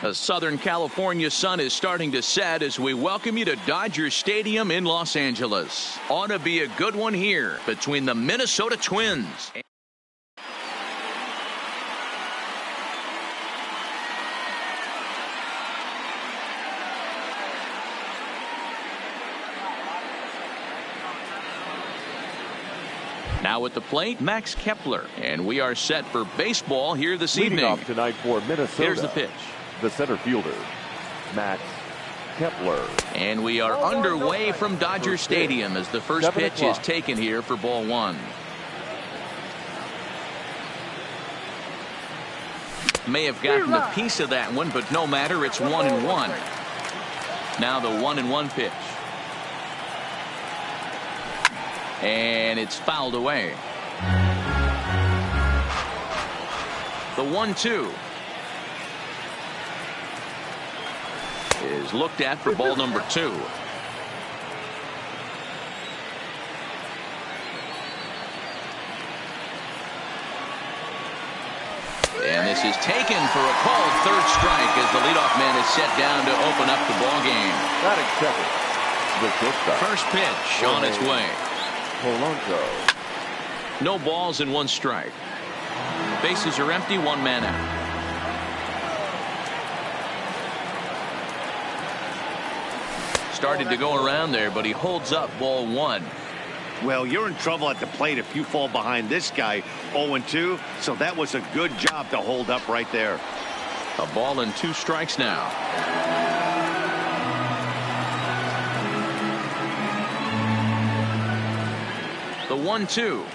The Southern California sun is starting to set as we welcome you to Dodger Stadium in Los Angeles. Ought to be a good one here between the Minnesota Twins. Now at the plate, Max Kepler. And we are set for baseball here this evening. Leading off tonight for Minnesota. Here's the pitch. The center fielder, Max Kepler. And we are underway from Dodger Stadium as the first pitch is taken here for ball one. May have gotten a piece of that one, but no matter, it's 1-1. Now the 1-1 pitch. And it's fouled away. The 1-2 is looked at for ball number 2. And this is taken for a called third strike as the leadoff man is set down to open up the ball game. Batting second, the shortstop. First pitch on its way. Polanco. No balls and 1 strike. Bases are empty, 1 man out. Started to go around there, but he holds up ball 1. Well, you're in trouble at the plate if you fall behind this guy 0-2, so that was a good job to hold up right there. A ball and 2 strikes now. The 1-2.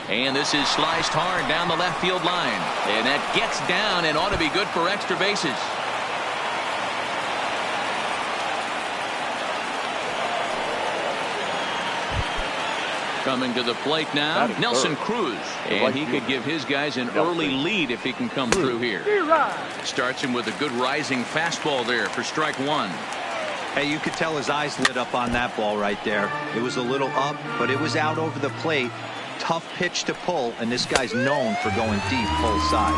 And this is sliced hard down the left field line. And that gets down and ought to be good for extra bases. Coming to the plate now, Nelson Cruz. And he could give his guys an early lead if he can come through here. Starts him with a good rising fastball there for strike 1. Hey, you could tell his eyes lit up on that ball right there. It was a little up, but it was out over the plate. Tough pitch to pull, and this guy's known for going deep full side.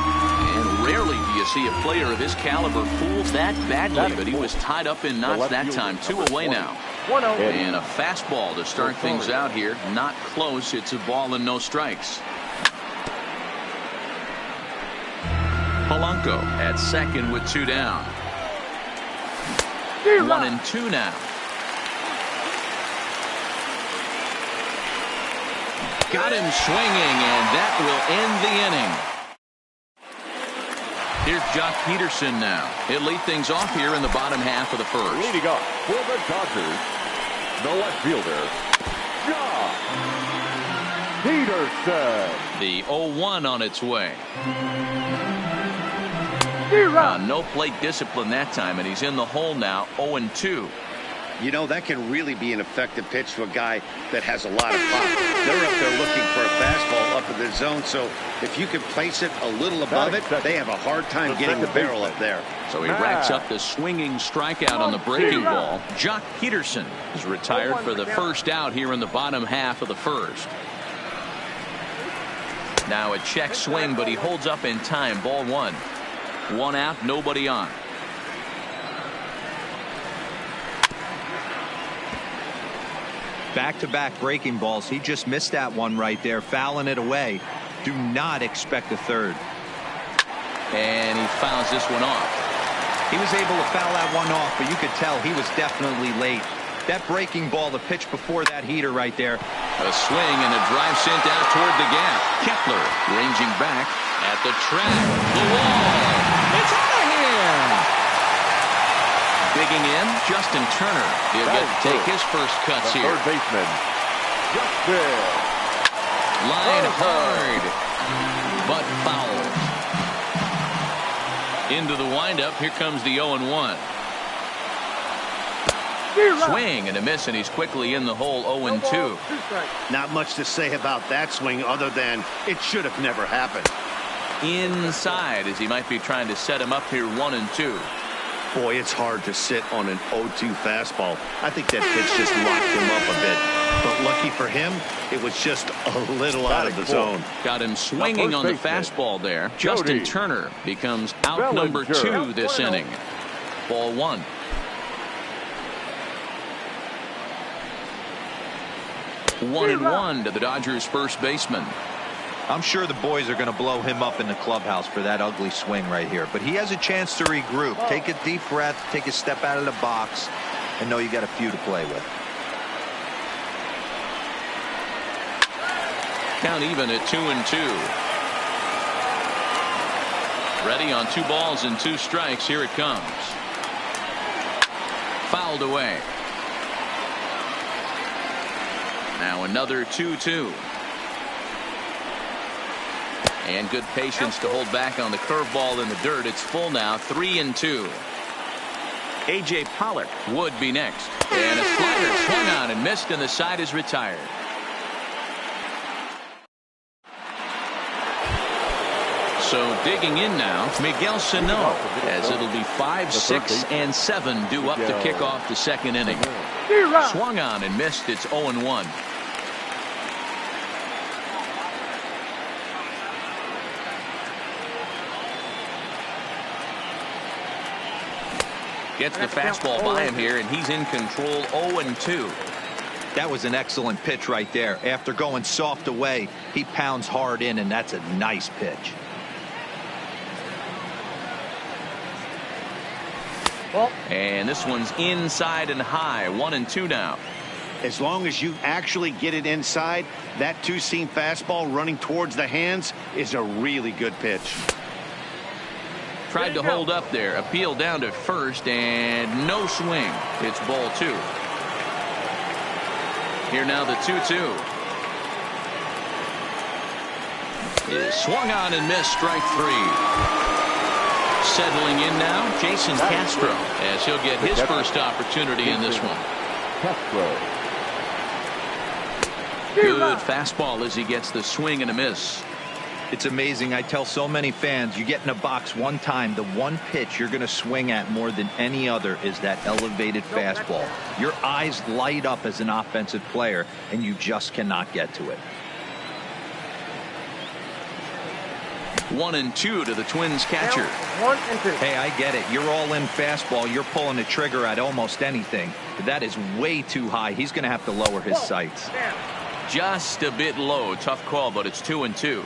And rarely do you see a player of his caliber fool that badly, but he was tied up in knots that time. 2 away now. And a fastball to start things out here. Not close. It's a ball and no strikes. Polanco at second with 2 down. 1-2 now. Got him swinging, and that will end the inning. Here's Jock Peterson now. He'll lead things off here in the bottom half of the first. Leading off for the Dodgers, the left fielder, Jock Peterson. The 0-1 on its way. No plate discipline that time, and he's in the hole now, 0-2. You know, that can really be an effective pitch to a guy that has a lot of pop. They're up there looking for a fastball up in the zone, so if you can place it a little above it, they have a hard time getting the barrel up there. So he racks up the swinging strikeout on the breaking ball. Jock Peterson is retired for the first out here in the bottom half of the first. Now a check swing, but he holds up in time. Ball 1. 1 out, nobody on. Back-to-back breaking balls. He just missed that one right there, fouling it away. Do not expect a third. And he fouls this one off. He was able to foul that one off, but you could tell he was definitely late. That breaking ball, the pitch before that heater right there. A swing and a drive sent out toward the gap. Kepler ranging back at the track. The wall. It's out of here. Digging in, Justin Turner. He'll get to take his first cuts here. Third baseman, Justin. Line hard, but foul. Into the windup. Here comes the 0-1. Swing and a miss, and he's quickly in the hole. 0-2. Not much to say about that swing other than it should have never happened. Inside as he might be trying to set him up here. 1-2. Boy, it's hard to sit on an 0-2 fastball. I think that pitch just locked him up a bit. But lucky for him, it was just a little out of the zone. Got him swinging on the fastball there. Justin Turner becomes out number 2 this inning. Ball 1. One and one to the Dodgers first baseman. I'm sure the boys are going to blow him up in the clubhouse for that ugly swing right here. But he has a chance to regroup. Take a deep breath, take a step out of the box, and know you got a few to play with. Count even at 2-2. Ready on 2 balls and 2 strikes. Here it comes. Fouled away. Now another 2-2. And good patience to hold back on the curveball in the dirt. It's full now, 3-2. A.J. Pollock would be next. And a slider swung on and missed, and the side is retired. So digging in now, Miguel Sano, as it'll be 5, 6, and 7 due up to kick off the second inning. Swung on and missed. It's 0-1. Gets the fastball by him here, and he's in control. 0-2. That was an excellent pitch right there. After going soft away, he pounds hard in, and that's a nice pitch. And this one's inside and high. 1-2 now. As long as you actually get it inside, that 2-seam fastball running towards the hands is a really good pitch. Tried to hold up there. Appeal down to first, and no swing. It's ball 2. Here now the 2-2. Is swung on and missed. Strike 3. Settling in now, Jason Castro, as he'll get his first opportunity in this one. Good fastball as he gets the swing and a miss. It's amazing. I tell so many fans, you get in a box one time, the one pitch you're going to swing at more than any other is that elevated fastball. Your eyes light up as an offensive player, and you just cannot get to it. 1-2 to the Twins catcher. 1-2. Hey, I get it. You're all in fastball. You're pulling the trigger at almost anything. But that is way too high. He's going to have to lower his sights. Just a bit low. Tough call, but it's 2-2.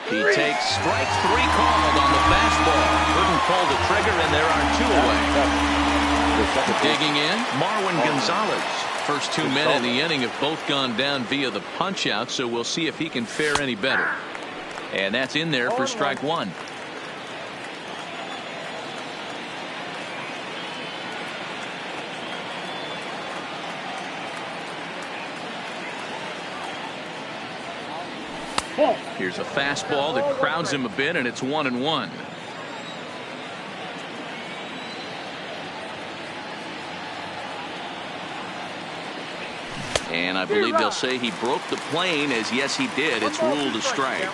He takes strike 3 called on the fastball. Couldn't pull the trigger, and there are 2 away. Digging in, Marwin Gonzalez. First 2 men in the inning have both gone down via the punch out, so we'll see if he can fare any better. And that's in there for strike 1. Here's a fastball that crowds him a bit, and it's 1-1. And I believe they'll say he broke the plane, as yes he did. It's ruled a strike.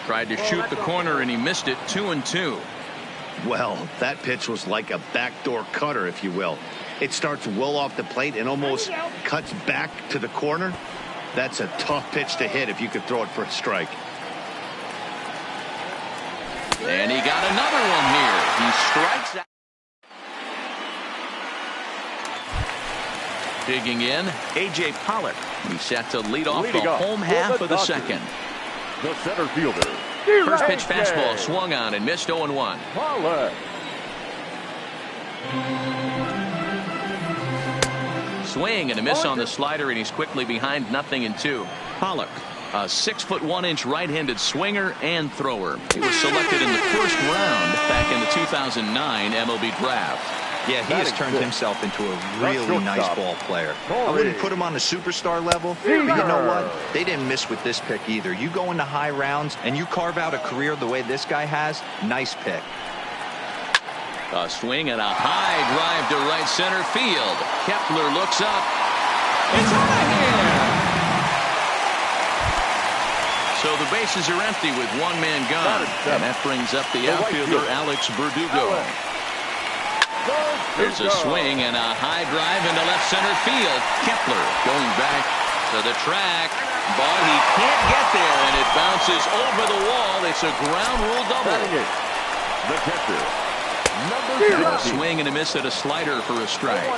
Tried to shoot the corner and he missed it. 2-2. Well, that pitch was like a backdoor cutter, if you will. It starts well off the plate and almost cuts back to the corner. That's a tough pitch to hit if you could throw it for a strike. And he got another one here. He strikes out. Digging in, A.J. Pollock. He's set to lead off the home half of the second. The center fielder. First pitch fastball swung on and missed. 0-1. Pollock. Swing and a miss on the slider, and he's quickly behind 0-2. Pollock, a 6'1" right-handed swinger and thrower. He was selected in the first round back in the 2009 MLB draft. Yeah, he has turned himself into a really nice ball player. I wouldn't put him on the superstar level, but you know what? They didn't miss with this pick either. You go into high rounds and you carve out a career the way this guy has, nice pick. A swing and a high drive to right center field. Kepler looks up. It's out of here. So the bases are empty with one man gone. And that brings up the outfielder, Alex Verdugo. There's a swing and a high drive into left center field. Kepler going back to the track. But he can't get there, and it bounces over the wall. It's a ground rule double. The catcher, number 60. Swing and a miss at a slider for a strike.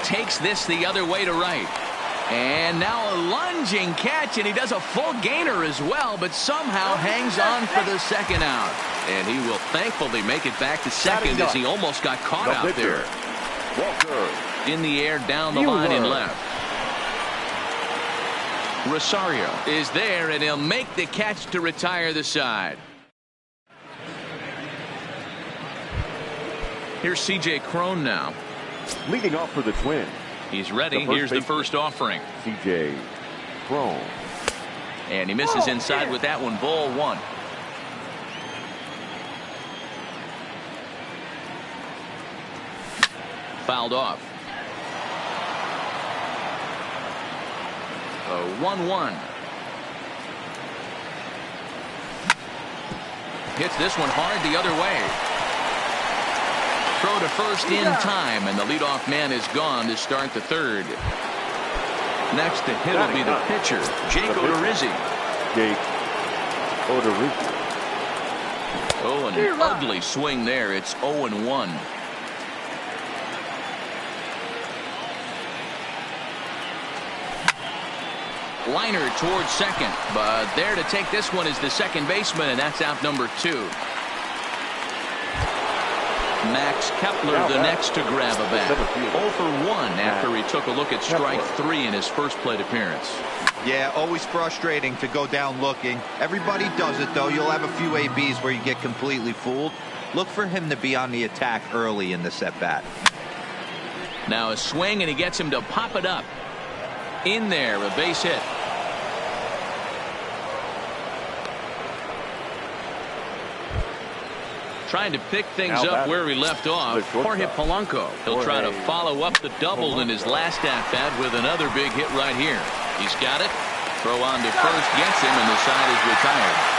Takes this the other way to right. And now a lunging catch, and he does a full gainer as well, but somehow hangs on for the second out. And he will thankfully make it back to second as he almost got caught out there. Walker. In the air down the line in left. Rosario is there, and he'll make the catch to retire the side. Here's C.J. Cron now. Leading off for the Twins. He's ready. Here's the first offering. C.J. Cron. And he misses inside with that one. Ball one. Fouled off. A 1-1. Hits this one hard the other way. Throw to first in time, and the leadoff man is gone to start the third. Next to hit will be the pitcher, Jake Odorizzi. Jake Odorizzi. Oh, an ugly swing there. It's 0-1. Liner towards second, but there to take this one is the second baseman, and that's out number 2. Max Kepler the next to grab a bat. 0 for 1 after he took a look at strike 3 in his first plate appearance. Yeah, always frustrating to go down looking. Everybody does it, though. You'll have a few ABs where you get completely fooled. Look for him to be on the attack early in this at-bat. Now a swing, and he gets him to pop it up. In there, a base hit. Trying to pick things up where he left off. Jorge Polanco. He'll try to follow up the double in his last at-bat with another big hit right here. He's got it. Throw on to first gets him, and the side is retired.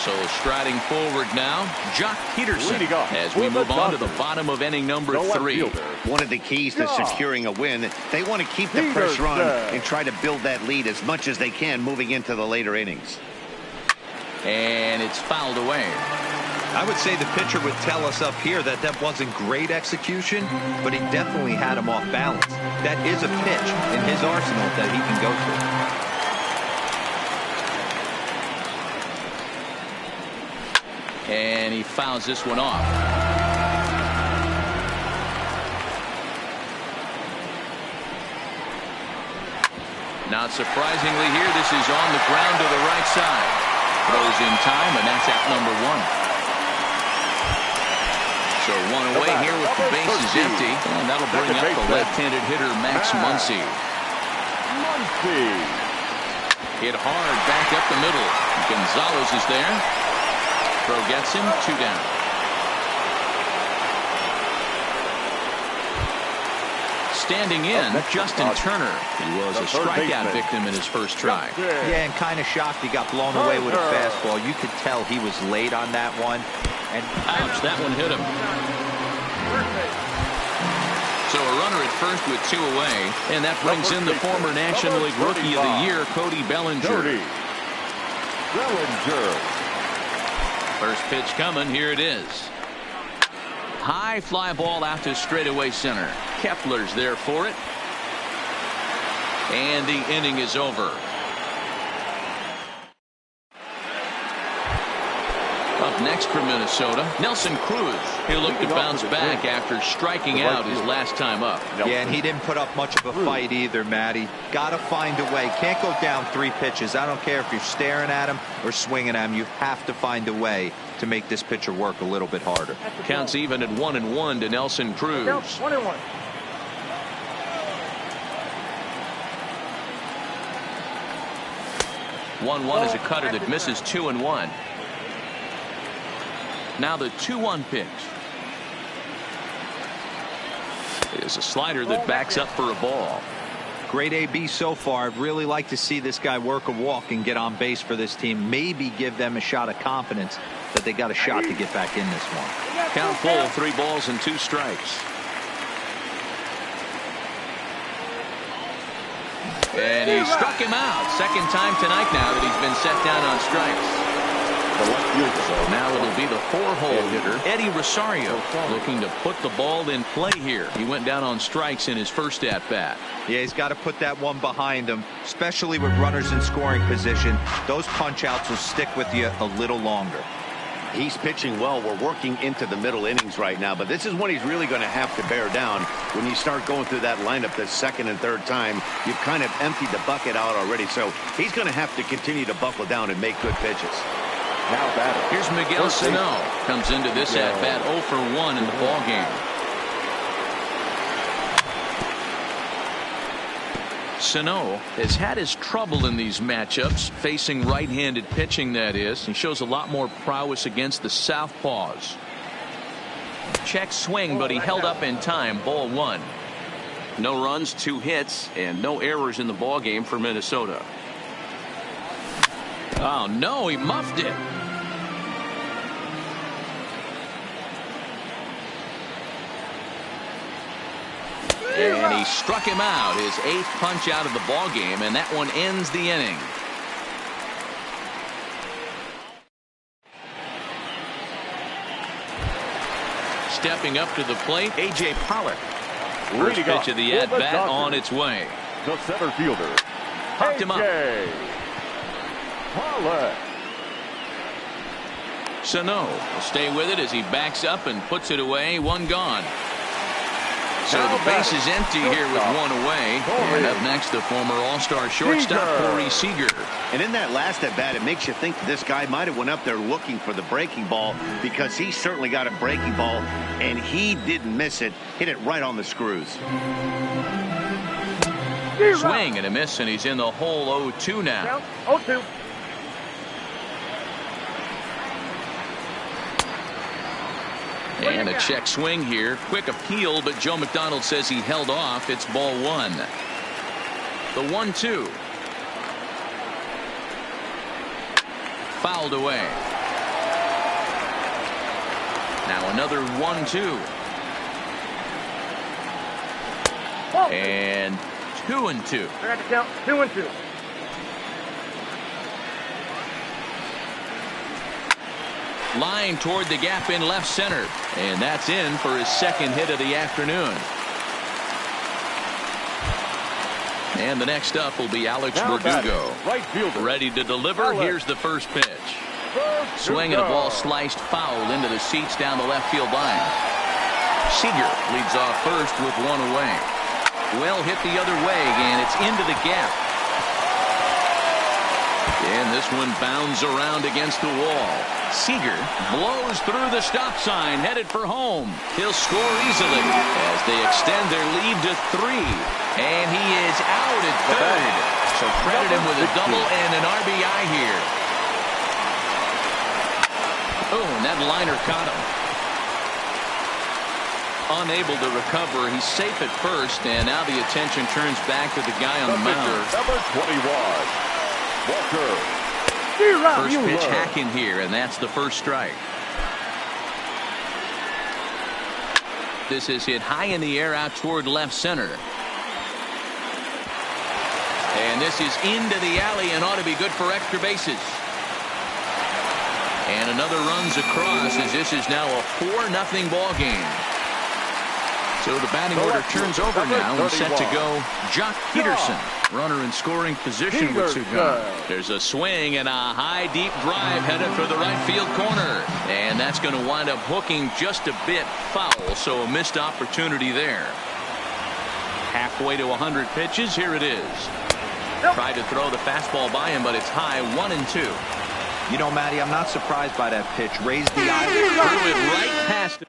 So striding forward now, Jock Peterson, as we move on to the bottom of inning number 3. One of the keys to securing a win, they want to keep the pressure on and try to build that lead as much as they can moving into the later innings. And it's fouled away. I would say the pitcher would tell us up here that that wasn't great execution, but he definitely had him off balance. That is a pitch in his arsenal that he can go to. And he fouls this one off. Not surprisingly here, this is on the ground to the right side. Throws in time, and that's out number 1. So one away here with the bases empty, and that'll bring up the left-handed hitter Max Muncy. Hit hard back up the middle. Gonzalez is there. Throw gets him, 2 down. Standing in, Justin Turner. He was a strikeout victim in his first try. Yeah, and kind of shocked he got blown away with a fastball. You could tell he was late on that one. And ouch, that one hit him. So a runner at first with 2 away, and that brings in the former National League Rookie of the Year, Cody Bellinger. First pitch coming, here it is. High fly ball out to straightaway center. Kepler's there for it. And the inning is over. Up next for Minnesota, Nelson Cruz. He'll look to bounce back after striking out his last time up. Yeah, and he didn't put up much of a fight either, Matty. Got to find a way. Can't go down 3 pitches. I don't care if you're staring at him or swinging at him. You have to find a way to make this pitcher work a little bit harder. Counts even at 1-1 to Nelson Cruz. 1-1. 1-1 is a cutter that misses 2-1. Now the 2-1 pitch. It is a slider that backs up for a ball. Great AB so far. I'd really like to see this guy work a walk and get on base for this team. Maybe give them a shot of confidence that they got a shot to get back in this one. Count full, 3 balls and 2 strikes. And he struck him out. Second time tonight now that he's been set down on strikes. Now it'll be the 4-hole hitter, Eddie Rosario, looking to put the ball in play here. He went down on strikes in his first at-bat. Yeah, he's got to put that one behind him, especially with runners in scoring position. Those punch-outs will stick with you a little longer. He's pitching well. We're working into the middle innings right now, but this is when he's really going to have to bear down. When you start going through that lineup the second and third time, you've kind of emptied the bucket out already, so he's going to have to continue to buckle down and make good pitches. Now batting. Here's Miguel Sano. Comes into this at-bat 0 for 1 in the ball game. Sano has had his trouble in these matchups, facing right-handed pitching, that is. He shows a lot more prowess against the southpaws. Check swing, but he held up in time. Ball 1. No runs, 2 hits, and no errors in the ball game for Minnesota. Oh, no, he muffed it. And he struck him out, his 8th punch out of the ball game, and that one ends the inning. Stepping up to the plate, A.J. Pollock. First pitch of the at-bat on its way. The center fielder, Popped him up. Pollock. Sano will stay with it as he backs up and puts it away. 1 gone. So the base is empty here with 1 away. And up next, the former All-Star shortstop, Corey Seager. And in that last at-bat, it makes you think this guy might have went up there looking for the breaking ball, because he certainly got a breaking ball, and he didn't miss it. Hit it right on the screws. Swing and a miss, and he's in the hole 0-2 now. 0-2. And a check swing here. Quick appeal, but Joe McDonald says he held off. It's ball 1. The 1-2. Fouled away. Now another 1-2. And 2-2. I got to count 2-2. Line toward the gap in left center. And that's in for his 2nd hit of the afternoon. And the next up will be Alex Verdugo. Right fielder, ready to deliver. Here's the first pitch. Swing and a ball sliced foul into the seats down the left field line. Seager leads off first with 1 away. Well hit the other way, and it's into the gap. And this one bounds around against the wall. Seager blows through the stop sign, headed for home. He'll score easily as they extend their lead to 3. And he is out at third. So credit him with a double and an RBI here. Oh, and that liner caught him. Unable to recover. He's safe at first, and now the attention turns back to the guy on the mound. Number 21. Walker. First pitch hacking here, and that's the first strike. This is hit high in the air out toward left center. And this is into the alley and ought to be good for extra bases. And another runs across as this is now a 4-0 ball game. So the batting order turns over now and set to go Jock Peterson. Runner in scoring position with 2 gone. There's a swing and a high deep drive headed for the right field corner. And that's going to wind up hooking just a bit foul. So a missed opportunity there. Halfway to 100 pitches. Here it is. Tried to throw the fastball by him, but it's high. 1-2. You know, Matty, I'm not surprised by that pitch. Raised the eye. Threw it right past it.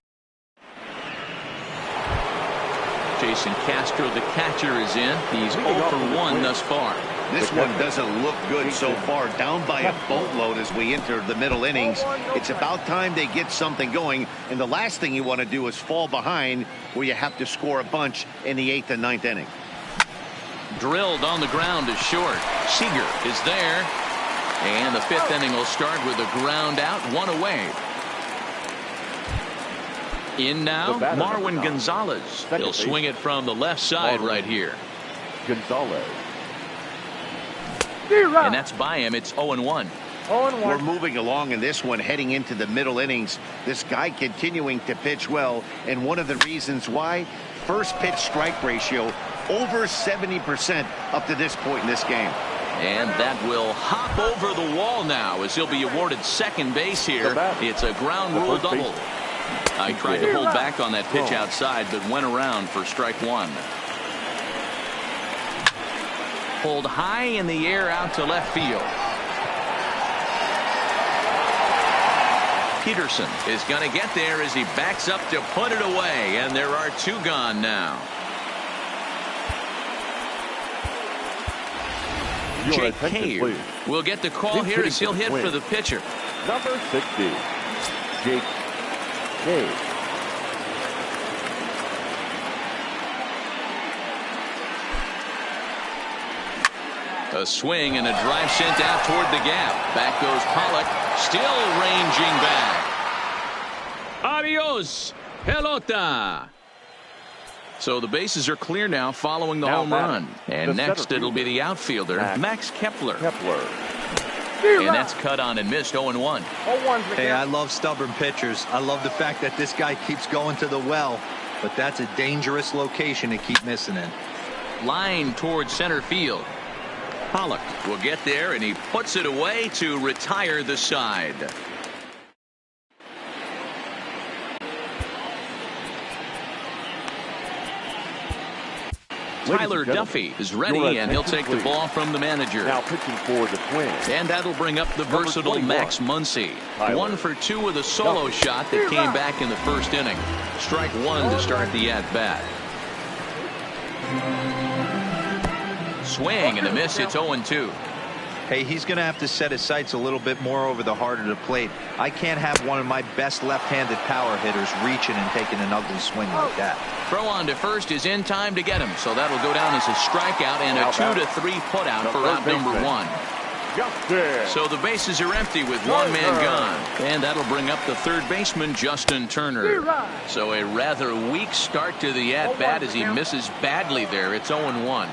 Jason Castro, the catcher, is in. He's 0 for 1 thus far. This one doesn't look good so far. Down by a boatload as we enter the middle innings. It's about time they get something going. And the last thing you want to do is fall behind where you have to score a bunch in the 8th and 9th inning. Drilled on the ground is short. Seager is there. And the 5th inning will start with a ground out, 1 away. In now, Marwin Gonzalez. He'll swing it from the left side right here. Gonzalez. And that's by him. It's 0-1. We're moving along in this one, heading into the middle innings. This guy continuing to pitch well, and one of the reasons why, first pitch strike ratio over 70% up to this point in this game. And that will hop over the wall now as he'll be awarded second base here. It's a ground rule double. I tried to hold back on that pitch outside, but went around for strike 1. Pulled high in the air out to left field. Peterson is going to get there as he backs up to put it away, and there are 2 gone now. Jake Cave will get the call here as he'll hit for the pitcher. Number 60, Jake Cave. A swing and a drive sent out toward the gap. Back goes Pollock, still ranging back. Adios, pelota. So the bases are clear now following the home run. And next it'll be the outfielder, Max Kepler. And that's cut on and missed, 0-1. Hey, I love stubborn pitchers. I love the fact that this guy keeps going to the well. But that's a dangerous location to keep missing in. Line towards center field. Pollock will get there, and he puts it away to retire the side. Tyler Duffy is ready, and he'll take the ball from the manager. Now pitching for the Twins. And that'll bring up the versatile Max Muncy. 1 for 2 with a solo shot that came back in the first inning. Strike 1 to start the at-bat. Swing and a miss. It's 0-2. Hey, he's going to have to set his sights a little bit more over the heart of the plate. I can't have one of my best left-handed power hitters reaching and taking an ugly swing like that. Throw on to first is in time to get him, so that'll go down as a strikeout and a 2-3 putout for out number 1. So the bases are empty with 1 man gone, and that'll bring up the third baseman, Justin Turner. So a rather weak start to the at-bat as he misses badly there. It's 0-1.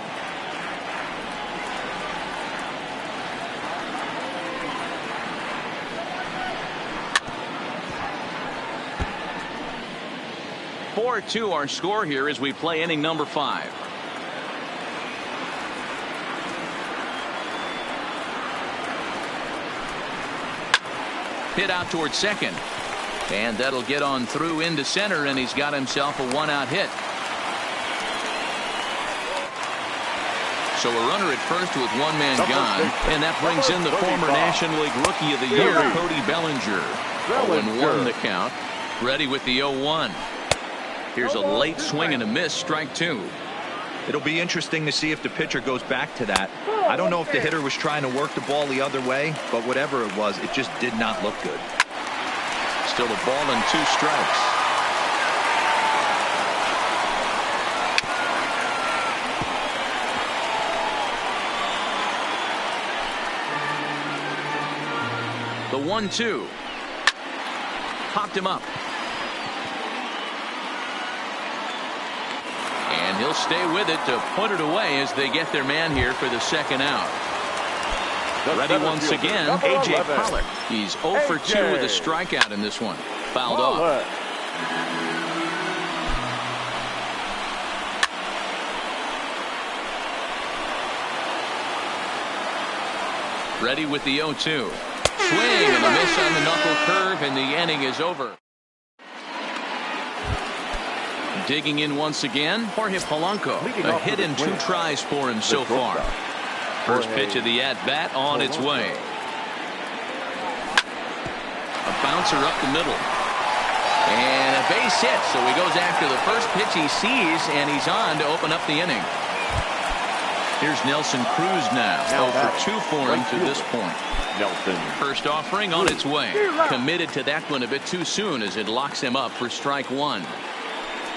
(4-2) our score here as we play inning number 5. Hit out towards second, and that'll get on through into center, and he's got himself a 1-out hit. So a runner at first with 1 man gone, and that brings in the former National League Rookie of the Year, Cody Bellinger. 0-1 the count. Ready with the 0-1. Here's a late swing and a miss, strike 2. It'll be interesting to see if the pitcher goes back to that. I don't know if the hitter was trying to work the ball the other way, but whatever it was, it just did not look good. Still a ball and 2 strikes. The 1-2. Popped him up. And he'll stay with it to put it away as they get their man here for the second out. Ready once again, A.J. Pollock. He's 0 for 2 with a strikeout in this one. Fouled off. Ready with the 0-2. Swing and a miss on the knuckle curve, and the inning is over. Digging in once again, Jorge Polanco. A hit in 2 tries for him so far. First pitch of the at-bat on its way. A bouncer up the middle. And a base hit, so he goes after the first pitch he sees, and he's on to open up the inning. Here's Nelson Cruz now. 0 for 2 for him to this point. Nelson. First offering on its way. Committed to that one a bit too soon as it locks him up for strike one.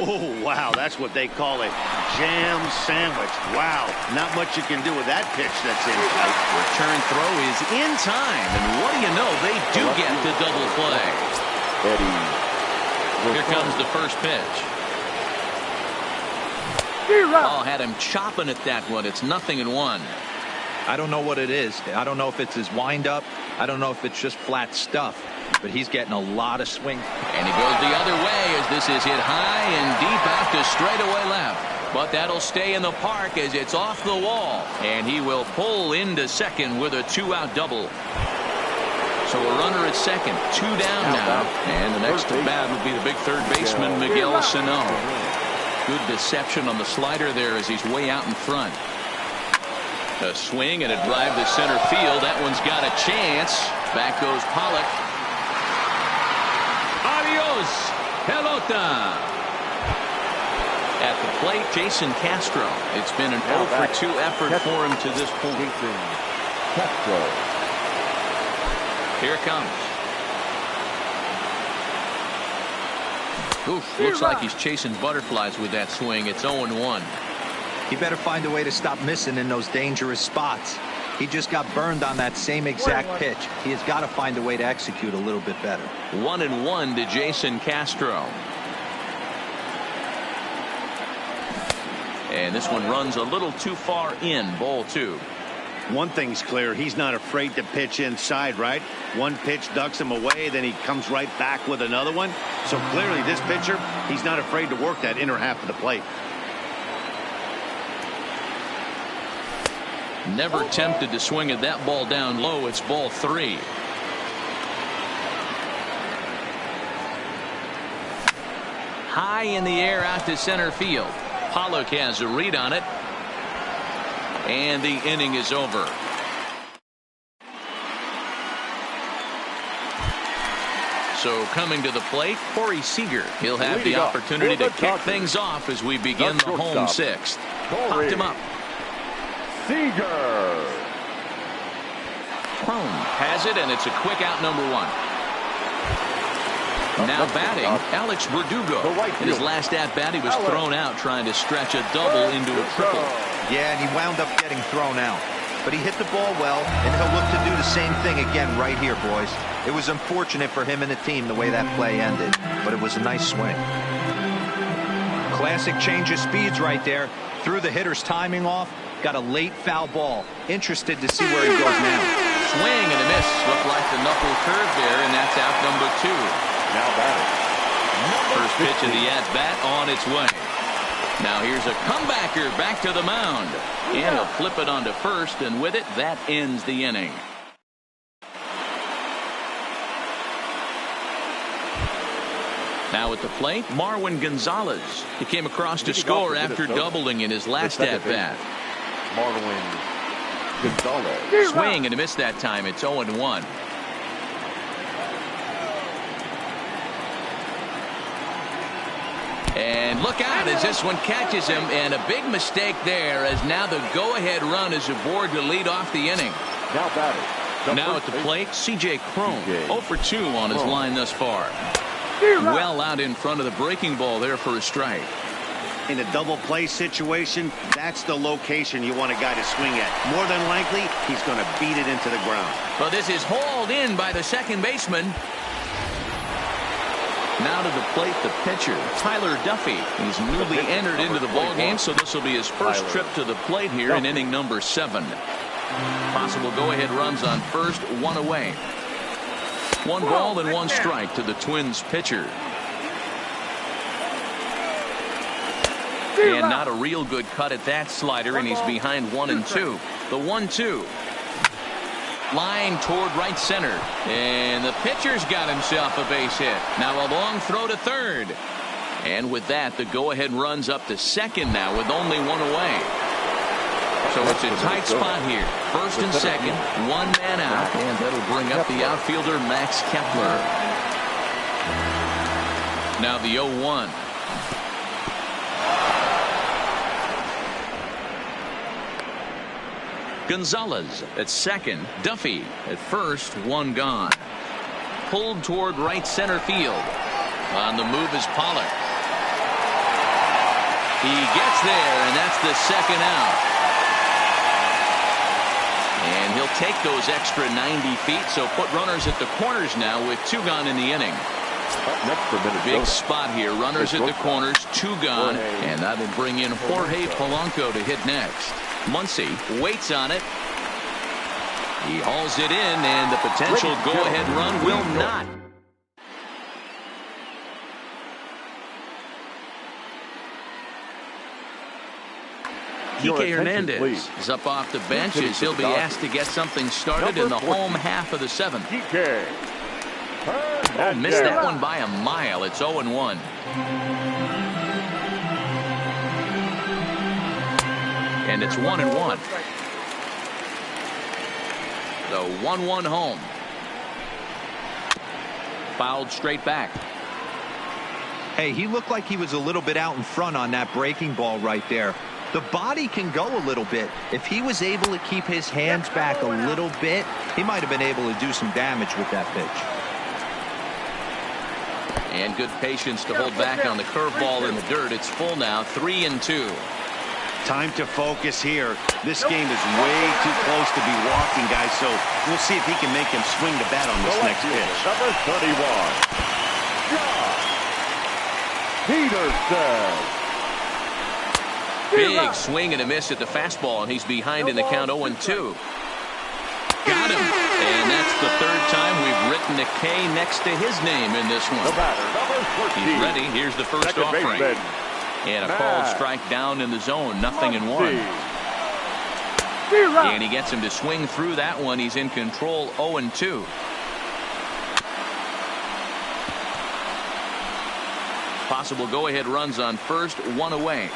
Oh, wow, that's what they call a jam sandwich. Wow, not much you can do with that pitch that's in tight. Return throw is in time, and what do you know, they do get the double play. Here comes the first pitch. Oh, had him chopping at that one. It's 0-1. I don't know what it is. I don't know if it's his windup. I don't know if it's just flat stuff. But he's getting a lot of swing. And he goes the other way as this is hit high and deep out to straightaway left. But that'll stay in the park as it's off the wall. And he will pull into second with a 2-out double. So a runner at second, 2 down now. And the next to bat would be the big third baseman, Miguel Sano. Good deception on the slider there as he's way out in front. A swing and a drive to center field. That one's got a chance. Back goes Pollock. Adios, pelota. At the plate, Jason Castro. It's been an 0 for 2 effort for him to this point. Jason Castro. Here it comes. Oof, looks like he's chasing butterflies with that swing. It's 0-1. He better find a way to stop missing in those dangerous spots. He just got burned on that same exact pitch. He has got to find a way to execute a little bit better. 1-1 to Jason Castro. And this one runs a little too far in. Ball 2. One thing's clear, he's not afraid to pitch inside, right? One pitch ducks him away, then he comes right back with another one. So clearly this pitcher, he's not afraid to work that inner half of the plate. Never tempted to swing at that ball down low. It's ball 3. High in the air out to center field. Pollock has a read on it. And the inning is over. So coming to the plate, Corey Seager. He'll have the opportunity to kick things off as we begin the home sixth. Popped him up. Seager. Crone has it, and it's a quick out, number 1. Now batting, Alex Verdugo. In his last at-bat, he was thrown out trying to stretch a double into a triple. Yeah, and he wound up getting thrown out. But he hit the ball well, and he'll look to do the same thing again right here, boys. It was unfortunate for him and the team the way that play ended, but it was a nice swing. Classic change of speeds right there. Threw the hitter's timing off. Got a late foul ball. Interested to see where he goes now. Swing and a miss. Looked like the knuckle curve there, and that's out number 2. Now batting. First pitch of the at-bat on its way. Now here's a comebacker back to the mound. And he'll flip it onto first, and with it, that ends the inning. Now at the plate, Marwin Gonzalez. He came across to score after doubling in his last at-bat. Marwin Gonzalez. Swing and a miss that time. It's 0-1. And look out as this one catches him, and a big mistake there as now the go-ahead run is aboard to lead off the inning. Now batting. Now at the plate, C.J. Crone. 0 for 2 on his line thus far. Well out in front of the breaking ball there for a strike. In a double play situation, that's the location you want a guy to swing at. More than likely, he's going to beat it into the ground. But this is hauled in by the second baseman. Now to the plate, the pitcher, Tyler Duffy. He's newly entered into the ballgame, so this will be his first trip to the plate here in inning number 7. Possible go-ahead runs on first, 1 away. 1 ball and 1 strike to the Twins pitcher. And not a real good cut at that slider, and he's behind 1-2. The 1-2. Line toward right center. And the pitcher's got himself a base hit. Now a long throw to third. And with that, the go-ahead runs up to second now with only 1 away. So it's a tight spot here. First and second, 1 man out. And that'll bring up the outfielder, Max Kepler. Now the 0-1. Gonzalez at second. Duffy at first. One gone. Pulled toward right center field. On the move is Pollard. He gets there, and that's the second out. And he'll take those extra 90 feet, so put runners at the corners now with 2 gone in the inning. Big spot here. Runners at the corners, 2 gone, and that'll bring in Jorge Polanco to hit next. Muncy waits on it. He hauls it in, and the potential go-ahead run will not. Kike Hernandez is up off the bench as he'll be asked to get something started in the home half of the 7th. Oh, missed that one by a mile. It's 0-1. And it's 1-1. The 1-1 home. Fouled straight back. Hey, he looked like he was a little bit out in front on that breaking ball right there. The body can go a little bit. If he was able to keep his hands back a little bit, he might have been able to do some damage with that pitch. And good patience to hold back on the curveball in the dirt. It's full now, 3-2. Time to focus here. This game is way too close to be walking, guys, so we'll see if he can make him swing the bat on this next pitch. Number 31, John Peterson. Big swing and a miss at the fastball, and he's behind in the count 0-2. Got him. And that's the 3rd time we've written a K next to his name in this one. He's ready. Here's the first offering. And a called strike down in the zone. 0-1. And he gets him to swing through that one. He's in control. 0-2. Possible go-ahead runs on first. 1 away.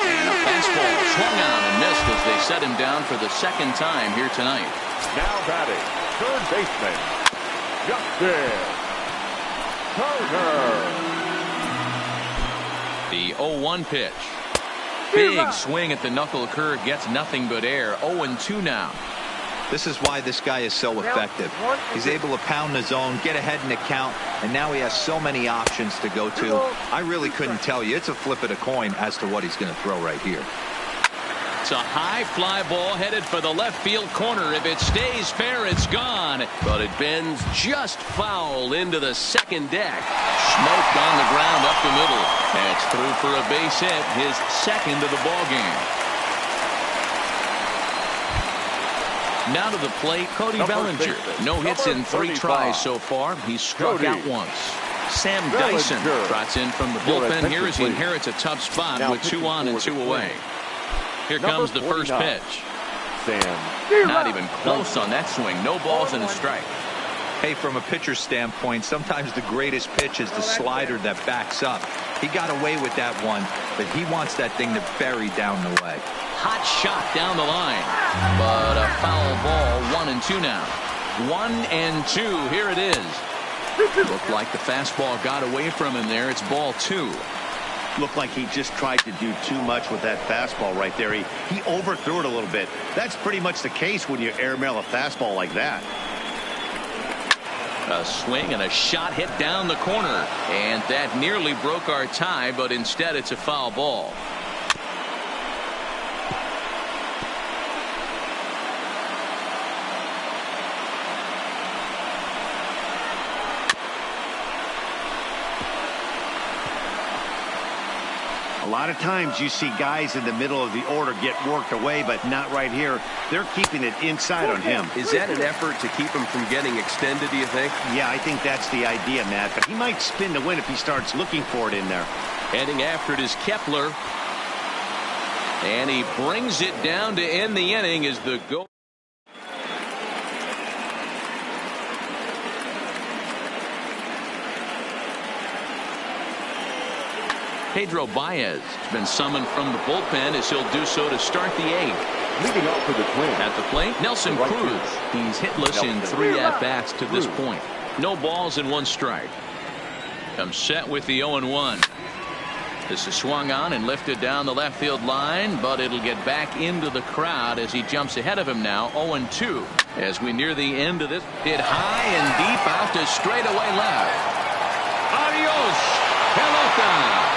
And a fastball swung on and missed as they set him down for the 2nd time here tonight. Now batting, third baseman, Justin Turner. The 0-1 pitch. Big swing at the knuckle curve, gets nothing but air. 0-2 now. This is why this guy is so effective. He's able to pound the zone, get ahead in the count, and now he has so many options to go to. I really couldn't tell you. It's a flip of the coin as to what he's going to throw right here. It's a high fly ball headed for the left field corner. If it stays fair, it's gone. But it bends just foul into the 2nd deck. Smoked on the ground up the middle. And it's through for a base hit, his 2nd of the ball game. Now to the plate, Cody Bellinger. No hits in 3 tries so far. He's struck out once. Sam Dyson trots in from the bullpen here as he inherits a tough spot with 2 on and 2 away. Here comes the first pitch. Not even close on that swing. No balls and a strike. Hey, from a pitcher's standpoint, sometimes the greatest pitch is the slider that backs up. He got away with that one, but he wants that thing to bury down the leg. Hot shot down the line, but a foul ball. 1-2 now. 1-2. Here it is. Looked like the fastball got away from him there. It's ball 2. Looked like he just tried to do too much with that fastball right there. He overthrew it a little bit. That's pretty much the case when you airmail a fastball like that. A swing and a shot hit down the corner, and that nearly broke our tie, but instead it's a foul ball. A lot of times you see guys in the middle of the order get worked away, but not right here. They're keeping it inside on him. Is that an effort to keep him from getting extended, do you think? Yeah, I think that's the idea, Matt. But he might spin to win if he starts looking for it in there. Heading after it is Kepler. And he brings it down to end the inning as the go. Pedro Baez has been summoned from the bullpen as he'll do so to start the 8th. Leading off for the Twins. At the plate, Nelson Cruz. He's hitless in 3 at-bats to this point. No balls and 1 strike. Comes set with the 0-1. This is swung on and lifted down the left field line, but it'll get back into the crowd as he jumps ahead of him now. 0-2 as we near the end of this. Hit high and deep out to straightaway left. Adios, pelota.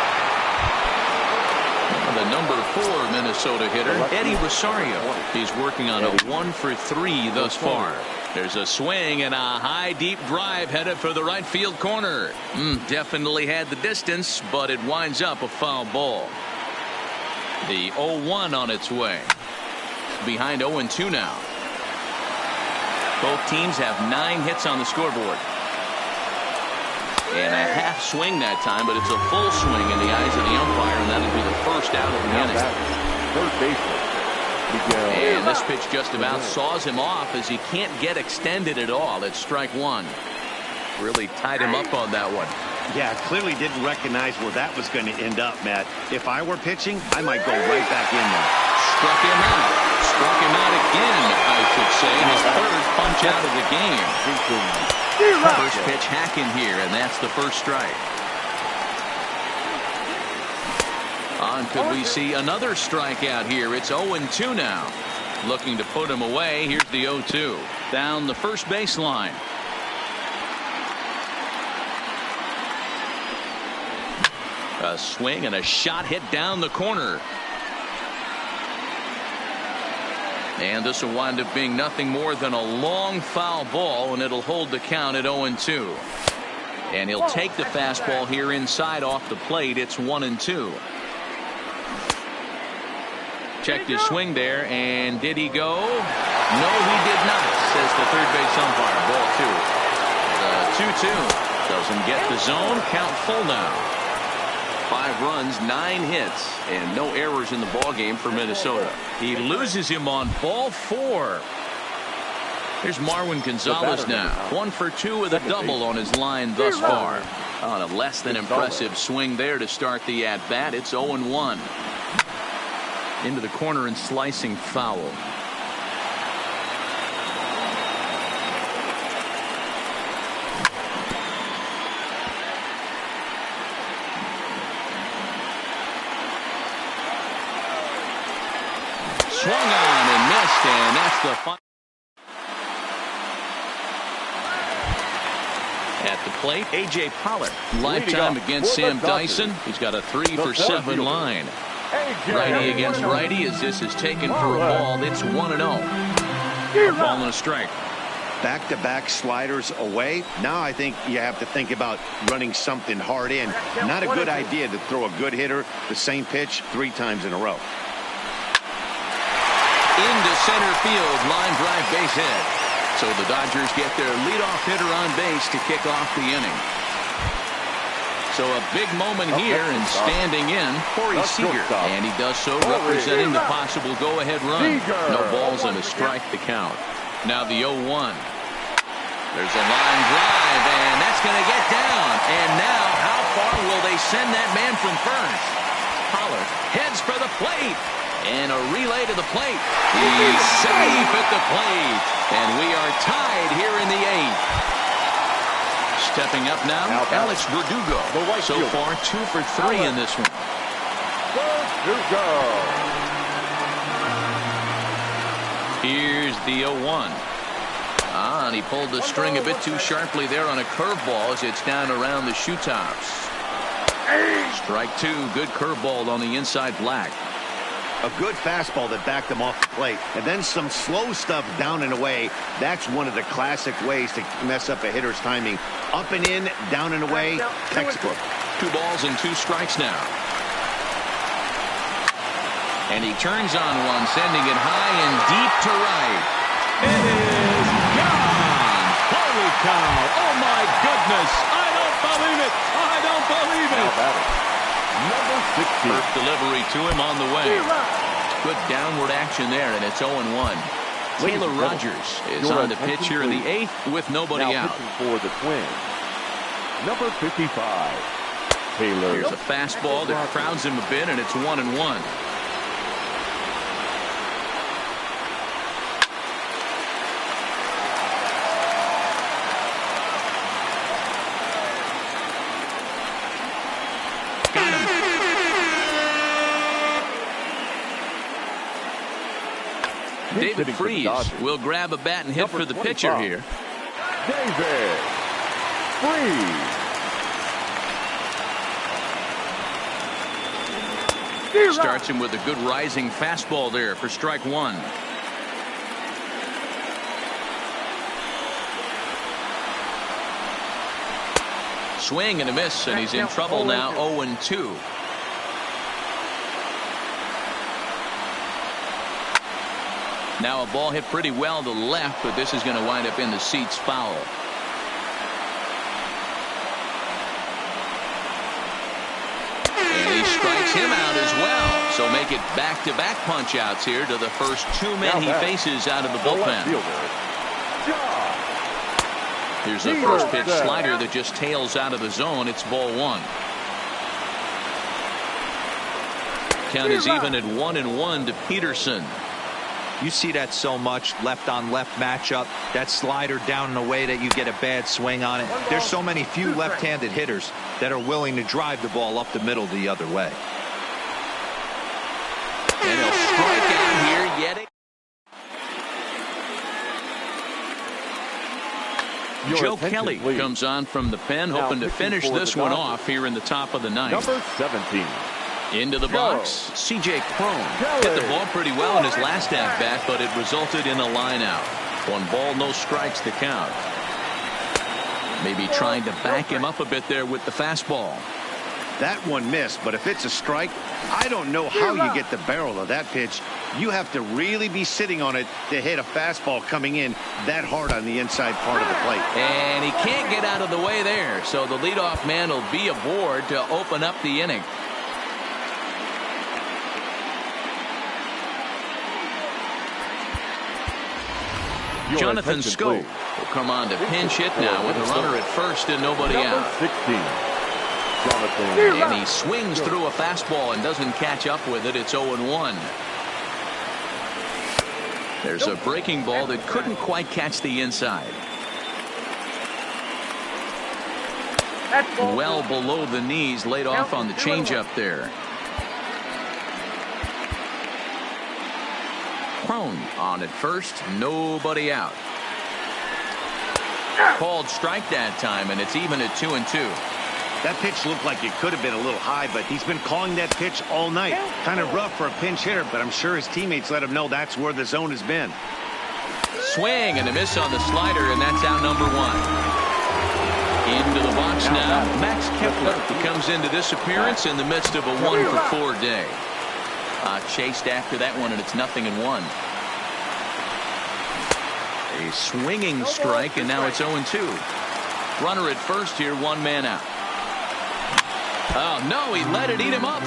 The number 4 Minnesota hitter, Eddie Rosario. He's working on a 1-for-3 thus far. There's a swing and a high deep drive headed for the right field corner. Definitely had the distance, but it winds up a foul ball. The 0-1 on its way. Behind 0-2 now. Both teams have 9 hits on the scoreboard. And a half swing that time, but it's a full swing in the eyes of the umpire, and that'll be the first out of the inning. Third baseman. And this pitch just about saws him off as he can't get extended at all. It's strike 1. Really tied him up on that one. Yeah, clearly didn't recognize where that was going to end up, Matt. If I were pitching, I might go right back in there. Struck him out. Struck him out again, I should say. His third punch out of the game. First pitch hacking here, and that's the first strike. Could we see another strikeout here? It's 0-2 now. Looking to put him away. Here's the 0-2. Down the first baseline. A swing and a shot hit down the corner. And this will wind up being nothing more than a long foul ball, and it'll hold the count at 0-2. And he'll take the fastball here inside off the plate. It's 1-2. Checked his swing there, and did he go? No, he did not, says the third base umpire. Ball 2. The 2-2 doesn't get the zone. Count full now. 5 runs, 9 hits, and no errors in the ball game for Minnesota. He loses him on ball 4. Here's Marwin Gonzalez now. 1 for 2 with a double on his line thus far. On a less than impressive swing there to start the at-bat. It's 0-1. Into the corner and slicing foul. Swung on and missed, and that's the final. At the plate, A.J. Pollard. Lifetime against Sam Dyson. He's got a 3-for-7 line. Righty against righty as this is taken for a ball. It's 1-0. A ball and a strike. Back-to-back sliders away. Now I think you have to think about running something hard in. Not a good idea to throw a good hitter the same pitch 3 times in a row. Into center field, line drive, base hit. So the Dodgers get their leadoff hitter on base to kick off the inning. So a big moment here, and standing in, Corey Seager. And he does so representing the possible go-ahead run. No balls and a strike to count. Now the 0-1. There's a line drive, and that's going to get down. And now, how far will they send that man from first? Pollard heads for the plate. And a relay to the plate. He's safe at the plate. And we are tied here in the 8th. Stepping up now, Alex Verdugo. So far, 2 for 3 in this one. Here's the 0-1. And he pulled the string a bit too sharply there on a curveball as it's down around the shoe tops. Strike 2. Good curveball on the inside black. A good fastball that backed him off the plate. And then some slow stuff down and away. That's one of the classic ways to mess up a hitter's timing. Up and in, down and away, textbook. 2 balls and 2 strikes now. And he turns on one, sending it high and deep to right. It is gone! Holy cow! Oh my goodness! I don't believe it! I don't believe it! Number 16. First delivery to him on the way. Good downward action there, and it's 0-1. Taylor Rogers is on the pitch here in the 8th with nobody out. For the Twins, number 55, Taylor. Here's a fastball that crowds him a bit, and it's 1-1. David Freese will grab a bat and hit for the pitcher here. David Freese. Starts him with a good rising fastball there for strike one. Swing and a miss, and he's in trouble now. 0-2. Now a ball hit pretty well to the left, but this is going to wind up in the seats foul. And he strikes him out as well. So make it back-to-back punch-outs here to the first two men he faces out of the bullpen. Here's the first pitch slider that just tails out of the zone. It's ball one. Count is even at 1-1 to Peterson. You see that so much, left on left matchup, that slider down in a way that you get a bad swing on it. There's so many few left-handed hitters that are willing to drive the ball up the middle the other way. And he'll strike out here yet again. Joe Kelly comes on from the pen, hoping to finish this one off here in the top of the ninth. Number 17. Into the box, C.J. Cron hit the ball pretty well in his last at-bat, but it resulted in a line-out. 1 ball, no strikes to count. Maybe trying to back him up a bit there with the fastball. That one missed, but if it's a strike, I don't know how you get the barrel of that pitch. You have to really be sitting on it to hit a fastball coming in that hard on the inside part of the plate. And he can't get out of the way there, so the leadoff man will be aboard to open up the inning. Jonathan Scope will come on to pinch hit now with a runner at first and nobody out. 16. And he swings through a fastball and doesn't catch up with it. It's 0-1. There's a breaking ball that couldn't quite catch the inside. Well below the knees, laid off on the changeup there. Cron on at first, nobody out. Called strike that time, and it's even at 2-2. That pitch looked like it could have been a little high, but he's been calling that pitch all night. Kind of rough for a pinch hitter, but I'm sure his teammates let him know that's where the zone has been. Swing and a miss on the slider, and that's out number 1. Into the box now, Max Kepler comes into this appearance in the midst of a 1-for-4 day. Chased after that one, and it's 0-1. A swinging strike, and now it's 0-2. Runner at first here, 1 man out. Oh, no, he let it eat him up.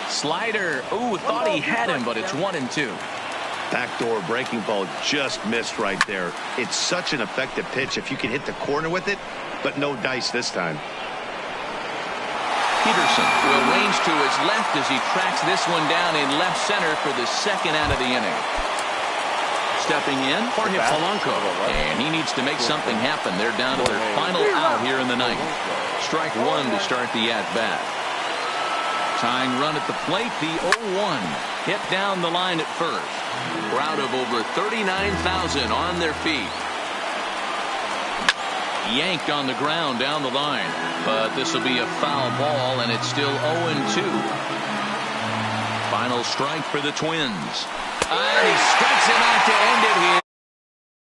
Slider. Ooh, thought he had him, but it's 1-2. Backdoor breaking ball just missed right there. It's such an effective pitch if you can hit the corner with it, but no dice this time. Peterson will range to his left as he tracks this one down in left center for the second out of the inning. Stepping in, Jorge Polanco, and he needs to make something happen. They're down to their final out here in the ninth. Strike 1 to start the at-bat. Tying run at the plate, the 0-1. Hit down the line at first. Crowd of over 39,000 on their feet. Yanked on the ground down the line, but this will be a foul ball, and it's still 0-2. Final strike for the Twins. And he strikes him out to end it here.